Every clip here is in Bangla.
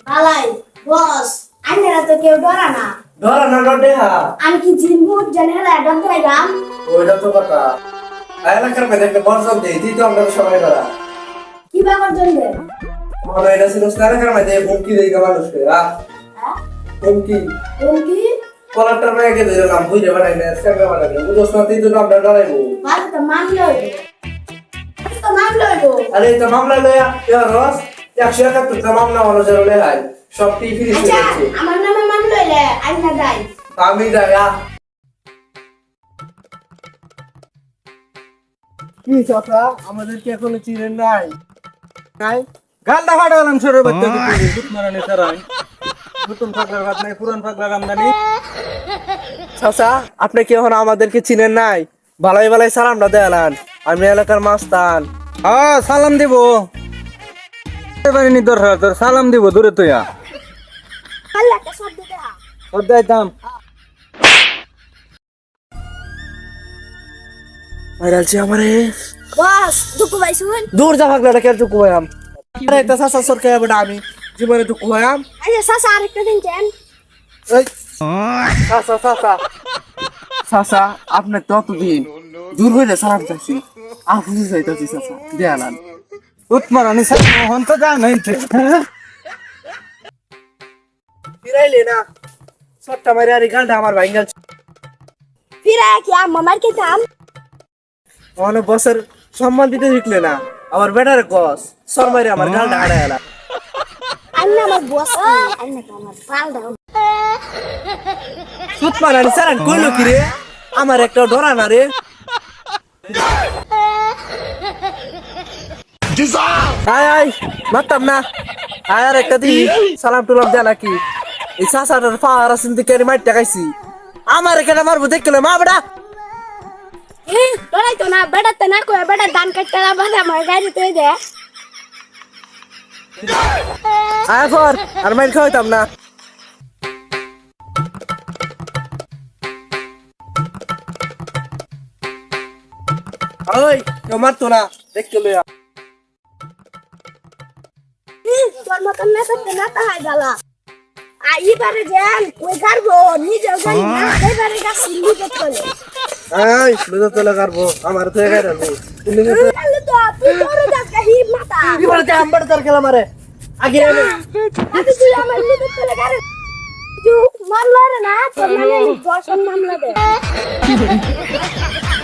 আলাই বস আইনারা তো কেউ ডরা না। ধরা না ডরে আমি কি জিন ভূত জানে না ডর দেখাম। ওইটা তো কথা এলাকার মধ্যে একটা বর্জন দেই তুই তো আমরা সবাই ধরা কি ব্যাপার জন্য? মনে এটা ছিল এলাকার মধ্যে হুমকি দেই মানুষকে হুমকি কি কলারটার ব্যাগে ধরলাম বুঝে বানাই না স্যামরা বানাই না বুঝছ না তুই তো আমরা ডরাইবো ভালো তো মানলো তো মানলো আরে তো মামলা লয়া রস 171 টা মামলা অনুযায়ী লয়ে আই সব টি ফ্রি আচ্ছা হচ্ছে আমার নামে মানলো আইনা যাই। আমি যায়া কি কথা আমাদের কি এখনো চিনেন নাই নাই গালটা ফাটা গেলাম সরে বাচ্চা কি দুধ মারানি সারাই নতুন ফাগলার ভাত নাই পুরান ফাগলার আমদানি চাচা আপনি কি এখন আমাদেরকে চিনেন নাই ভালাই ভালাই সালামটা দেয়ালান আমি এলাকার মাস্তান হ্যাঁ সালাম দিব এবারে দরকার তোর সালাম দিব দূরে তুইয়া আল্লাহ কা শব্দ দেখা সদাই দাম মাইরালছি আমারে বস দুকু ভাই শুন। দূর যা ভাগলাটা কে চুকু হয়াম আরে তা চাচা সরকার বড় আমি জীবনে চুকু হয়াম আচ্ছা সাসা আরেকটা দিন কেন? এই চাচা চাচা চাচা আপনি ততদিন দূর হইলে সালাম চাইছি আপনি চাইতাছি চাচা দেয়ালান দুধ মারানি সারাই হন তো যা নাই ফিরাইলে না সবটা মারি আর গানটা আমার ভাঙ্গাল ফিরা কি আম্মা মার কে দাম? অনেক বছর সম্মান দিতে শিখলে না আবার বেটার কস শর্মারে আমার গালটা হারায় এলা আন্না আমার বস আন্না তো আমার পাল দাও। সুত মারানি সারান কইলো কি রে আমার একটা ডরা না রে আয় আয় মারতাম না আয় আর একটা দি সালাম টুলাম দেয়া নাকি এই সাসাটার পাওয়ার আছেন দিকে আমি মাইট টাকাইছি আমার এখানে মারবো দেখলে মা বেটা ডরাই তো না বেটা তো না কই বেটা ধান কাটতে না বাদে আমার গাড়ি তুই দে। আয় পর আর মাইট খাওয়াইতাম না ওই কেউ মারতো না দেখতে লইয়া তোর মতন না তো না তাহাই গালা আইবারে যান কই গারবো নিজে গাড়ি না এবারে গা সিন্ধি করতে। এই লুজা তো লাগারবো আমার তো এগাই রাখবো তাহলে তো তুই তোর দাকা হি মাতা কি বলতে আম্বার তার খেলা মারে আগে এনে আরে তুই আমার নিজে চলে গারে তুই মারলা রে না তোর মানে দর্শন মামলা দে।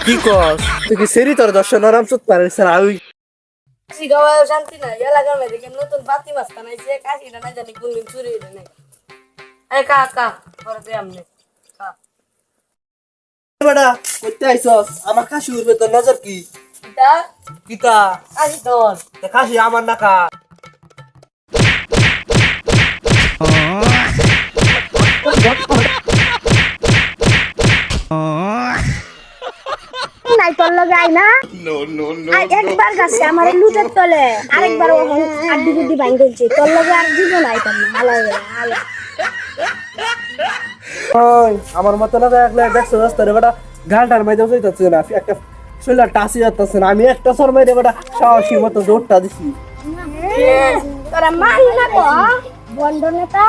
কি কস তুই কি সেরি তোর দর্শন আরাম সুত পারিস না ওই সিগাওয়া শান্তি না এলাকার মধ্যে কেন নতুন বাতি মাস্তা নাই যে কাশিটা না জানি কোন দিন চুরি হইলো নাই। এই কা পরে দে আমনে কা বেটা কইতে আইছস আমার কাশি উড়বে তোর নজর কি এটা কিতা কাশি তোর তে কাশি আমার না কা নাই তোর লগে আই না আই একবার গাছে আমার লুটের তলে আরেকবার ওহন আড্ডি গুড্ডি ভাঙ দিলছি তোর লগে আর জীবন আইতাম না হালা হয়ে গেল হালা। ওই আমার মত না দেখলে দেখছ রাস্তা রে বেটা গালটার মাইতে যাইতাছে না একটা শৈলা টাসি যাচ্ছে না আমি একটা সর মাইরে বেটা সাহসী মতো জোরটা দিছি তোরা মান না কো বন্ধ নেতা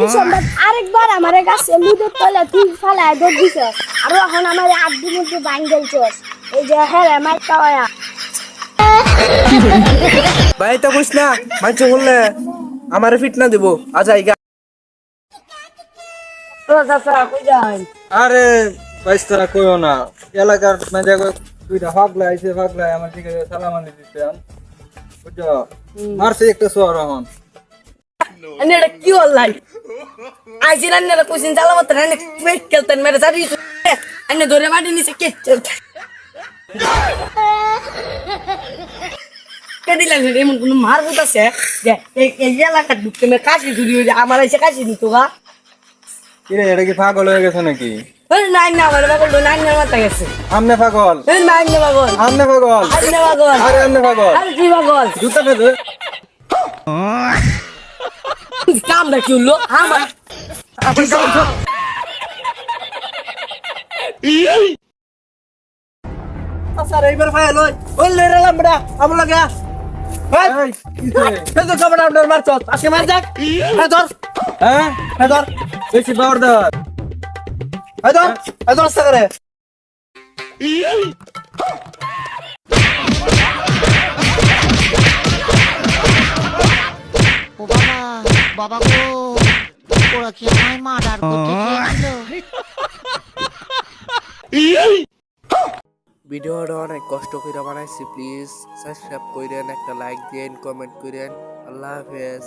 এই সম্ভব আরেকবার আমার গাছে লুটের তলে তুই ফালায় দৌড় দিছ আর এখন আমার আড্ডি মুড্ডি ভাঙ দিলছস এই যে হেরে মাইকা হয়া ভাই তো বুঝ না মানছ বললে আমারে ফিট না দিব আজ আইগা তো চাচা কই যাই আরে বাইস্তরা কইও না এলাকার মাঝে দুইটা ফাগলা আইছে ফাগলা আমার দিকে সালাম আনি দিতে বুঝছো মারছে একটা সোয়ার এখন अन्य क्यों अल्लाह आज ही अन्य कुछ इन चला मत रहने क्विक खेलते हैं मेरे साथ ही अन्य दौरे मारने नहीं सके क्या दिला रे मुझे मार बुता से ये लगा दुक्के में काशी जुड़ी हुई हमारा इसे काशी नहीं तो का কিরে এটা কি পাগল হয়ে গেছে নাকি नाइन ना वाले बागोल नाइन ना मत कैसे আমনে পাগল नाइन ना बागोल আমনে পাগল अन्य बागोल আরে আমনে পাগল अरे जी बागोल জুতা ফেলে काम ना क्यों लो हाँ স্যার এইবার ভাই লই ওই লে রে লামড়া আমলা গা এই, কিসে? এই তো কাপড় আপনার মারছ আজকে মার যাক হ্যাঁ ধর হ্যাঁ হ্যাঁ ধর বেশি পাওয়ার দাও হ্যাঁ ধর হ্যাঁ ধর রাস্তা করে ও বাবা বাবা গো ওরা কি আমায় মার্ডার করতে চেয়েছিল ভিডিওটা অনেক কষ্ট করে বানাইছি প্লিজ সাবস্ক্রাইব করেন একটা লাইক দিন কমেন্ট করেন আল্লাহ হাফেজ